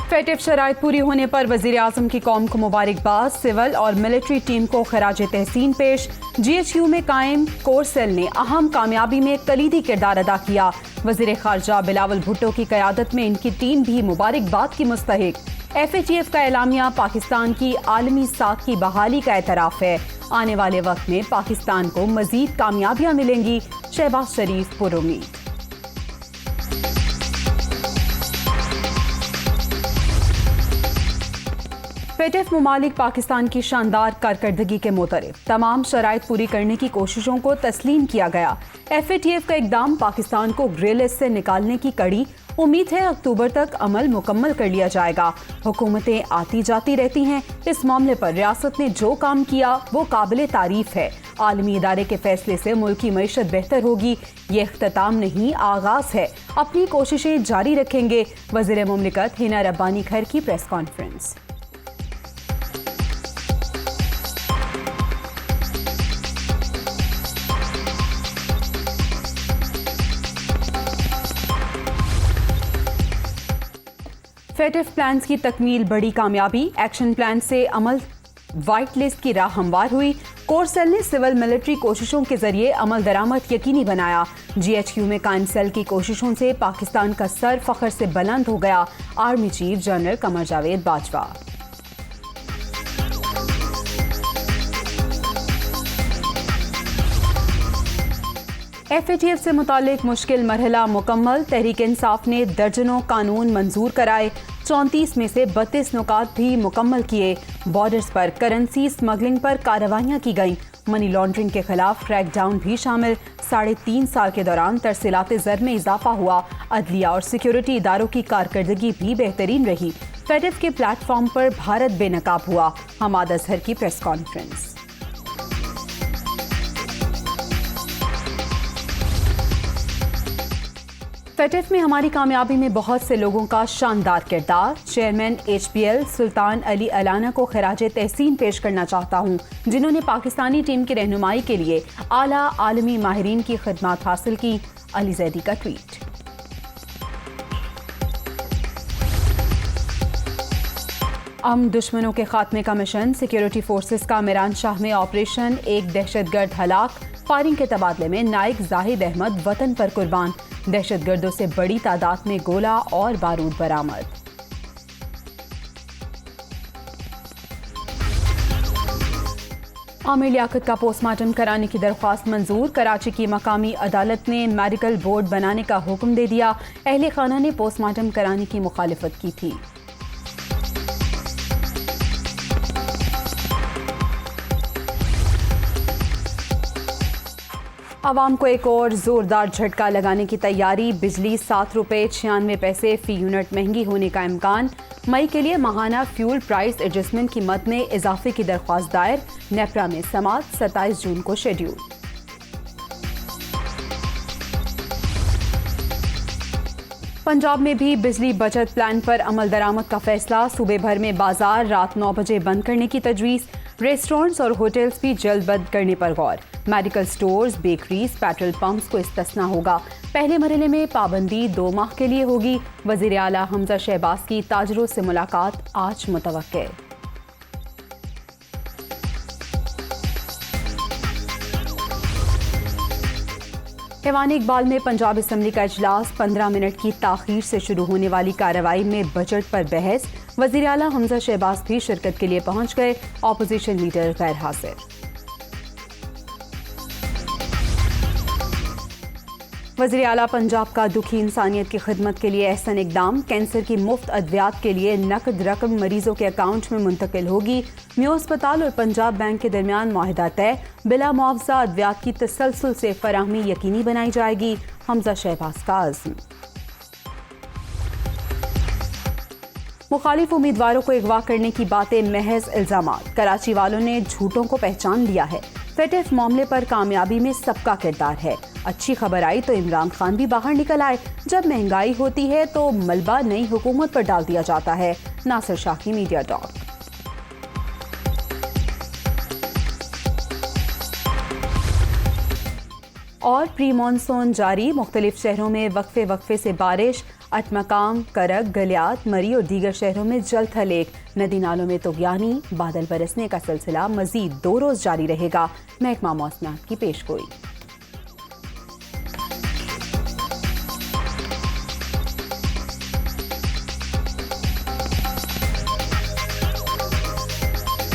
फेटिव शराइत पूरी होने पर वजीर आजम की कौम को मुबारकबाद। सिविल और मिलिट्री टीम को खराज तहसीन पेश। GHU में कायम कोर सेल ने अहम कामयाबी में कलीदी किरदार अदा किया। वजीर खारजा बिलावल भुट्टो की क़यादत में इनकी टीम भी मुबारकबाद की मुस्तहिक। FATF का एलामिया पाकिस्तान की आलमी साख की बहाली का एतराफ़ है। आने वाले वक्त में पाकिस्तान को मजीद कामयाबियां मिलेंगी। शहबाज शरीफ पुरुमीद। फेटिव ममालिक पाकिस्तान की शानदार कारकर्दगी के मुतरिफ तमाम शराइत पूरी करने की कोशिशों को तस्लीम किया गया। FATF का इकदाम पाकिस्तान को ग्रे लिस्ट से निकालने की कड़ी उम्मीद है अक्टूबर तक अमल मुकम्मल कर लिया जाएगा। हुकूमतें आती जाती रहती हैं। इस मामले पर रियासत ने जो काम किया वो काबिले तारीफ है। आलमी इदारे के फैसले से मुल्क की मईशत बेहतर होगी। ये इख्तिताम नहीं, आगाज है। अपनी कोशिशें जारी रखेंगे। वज़ीर मुमलिकत हिना रब्बानी खैर की प्रेस कॉन्फ्रेंस। फेटिव प्लान्स की तकमील बड़ी कामयाबी। एक्शन प्लान से अमल वाइट लिस्ट की राह हमवार हुई। कोर सेल ने सिविल मिलिट्री कोशिशों के जरिए अमल दरामद यकीनी बनाया। GHU में कायम सेल की कोशिशों से पाकिस्तान का सर फख्र से बुलंद हो गया। Army chief general Qamar Javed Bajwa. FATF से मुतालिक मुश्किल मरहला मुकम्मल। तहरीक इंसाफ ने दर्जनों कानून मंजूर कराए। 34 में से 32 नुकात भी मुकम्मल किए। बॉर्डर्स पर करेंसी स्मगलिंग पर कार्रवाइयाँ की गईं। मनी लॉन्ड्रिंग के खिलाफ क्रैकडाउन भी शामिल। 3.5 साल के दौरान तरसीलाते ज़र में इजाफा हुआ। अदलिया और सिक्योरिटी इदारों की कारकर्दगी भी बेहतरीन रही। फेटिव के प्लेटफॉर्म पर भारत बेनकाब हुआ। हमाद अजहर की प्रेस कॉन्फ्रेंस। फेटिव में हमारी कामयाबी में बहुत से लोगों का शानदार किरदार। चेयरमैन HPL सुल्तान अली अलाना को खराज तहसीन पेश करना चाहता हूँ, जिन्होंने पाकिस्तानी टीम की रहनुमाई के लिए आला आलमी माहिरीन की खिदमत हासिल की। अली जैदी का ट्वीट। दुश्मनों के खात्मे का मिशन। सिक्योरिटी फोर्सेस का मीरान शाह में ऑपरेशन। एक दहशतगर्द हलाक। फायरिंग के तबादले में नाइक जाहिद अहमद वतन पर कुर्बान। दहशतगर्दों से बड़ी तादाद में गोला और बारूद बरामद। आमिर लियाकत का पोस्टमार्टम कराने की दरख्वास्त मंजूर। कराची की मकामी अदालत ने मेडिकल बोर्ड बनाने का हुक्म दे दिया। अहले खाना ने पोस्टमार्टम कराने की मुखालिफत की थी। आवाम को एक और जोरदार झटका लगाने की तैयारी। बिजली 7 रुपये 96 पैसे फी यूनिट महंगी होने का इम्कान। मई के लिए माहाना फ्यूल प्राइस एडजस्टमेंट की मद में इजाफे की दरख्वास्त दायर। नेपरा में समाअत 27 जून को शेड्यूल। पंजाब में भी बिजली बचत प्लान पर अमल दरामद का फैसला। सूबे भर में बाजार रात 9 बजे बंद करने की तजवीज़। रेस्टोरेंट्स और होटल्स भी जल्द बंद करने पर गौर। Medical stores, bakeries, petrol pumps को इस्तिस्ना होगा। पहले मरहले में पाबंदी 2 माह के लिए होगी। वज़ीर आला हमजा शहबाज की ताजरों से मुलाकात आज मुतवक्के। ऐवान इकबाल में पंजाब असम्बली का इजलास। 15 मिनट की ताखीर से शुरू होने वाली कार्रवाई में बजट पर बहस। वज़ीर आला हमजा शहबाज भी शिरकत के लिए पहुंच गए। ऑपोजिशन लीडर गैर हाजिर। वज़ीर आला पंजाब का दुखी इंसानियत की खिदमत के लिए एहसन इकदाम। कैंसर की मुफ्त अद्वियात के लिए नकद रकम मरीजों के अकाउंट में मुंतकिल होगी। म्यू अस्पताल और पंजाब बैंक के दरमियान मुआहिदा तय। बिला मुआवजा अद्वियात की तसलसल से फराहमी यकीनी बनाई जाएगी। हमजा शहबाज का अज़्म। मुखालिफ उम्मीदवारों को अगवा करने की बातें महज इल्जामात। कराची वालों ने झूठों को पहचान लिया है। फेटिव मामले पर कामयाबी में सबका किरदार है। अच्छी खबर आई तो इमरान खान भी बाहर निकल आए। जब महंगाई होती है तो मलबा नई हुकूमत पर डाल दिया जाता है। नासिर शाह की मीडिया टॉक। और प्री मानसून जारी, मुख्तलिफ शहरों में वक्फे वक्फे से बारिश। अटमकाम, करक, गलियात, मरी और दीगर शहरों में जल थल एक। नदी नालों में तुगयानी। बादल बरसने का सिलसिला मजीद 2 रोज जारी रहेगा। महकमा मौसमियात की पेशगोई।